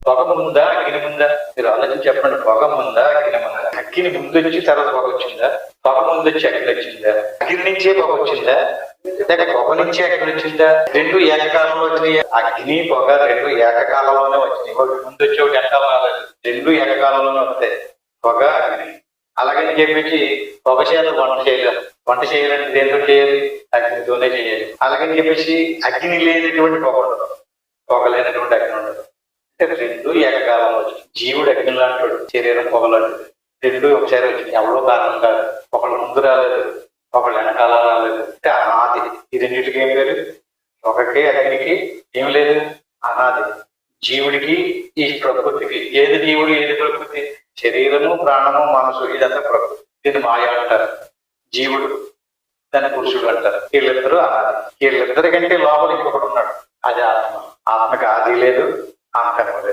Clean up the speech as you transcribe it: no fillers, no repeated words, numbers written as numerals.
పొగ ముందా అగ్ని ముందా? మీరు ఆలోచించి చెప్పండి. పొగ ముందా అగ్ని ముందా? అగ్ని ముందు వచ్చి తర్వాత పొగ వచ్చిందా? పొగ ముందు వచ్చి అగ్ని వచ్చిందా? అగ్ని నుంచే పొగ వచ్చిందా? లేక పొగ నుంచి అగ్ని వచ్చిందా? రెండు ఏకకాలంలో వచ్చినాయి. అగ్ని పొగ రెండు ఏకకాలంలోనే వచ్చినాయి. ఒకటి ముందు వచ్చి ఒకటి వెనకాల రాలేదు. రెండు ఏకకాలంలోనే వస్తాయి, పొగ అగ్ని. అలాగని చెప్పేసి పొగ చేత వంట చేయలేము. వంట చేయాలంటే దేంతో చేయాలి? అగ్నితోనే చేయాలి. అలాగని చెప్పేసి అగ్ని లేనటువంటి పొగ ఉండదు, పొగ లేనటువంటి అగ్ని ఉండదు. అంటే రెండు ఏకకాలంలో వచ్చింది. జీవుడు అగ్ని లాంటి, శరీరం పొగలాంటిది. రెండు ఒకసారి వచ్చింది. ఎవరో కారణం కాదు. ఒకళ్ళు ముందు రాలేదు, ఒకళ్ళు వెనకాల రాలేదు. అంటే అనాది. ఈ రెండింటికి ఏం పేరు? పొగకి అగ్నికి ఏం లేదు, అనాది. జీవుడికి ఈ ప్రకృతికి. ఏది జీవుడు ఏది ప్రకృతి? శరీరము, ప్రాణము, మనసు, ఇదంతా ప్రకృతి. దీన్ని మాయ అంటారు. జీవుడు దాన్ని పురుషుడు అంటారు. వీళ్ళిద్దరూ అనాది. వీళ్ళిద్దరి కంటే లోపల ఇంకొకటి ఉన్నాడు, అది ఆత్మ. ఆత్మకి ఆది లేదు, అంతము లేదు.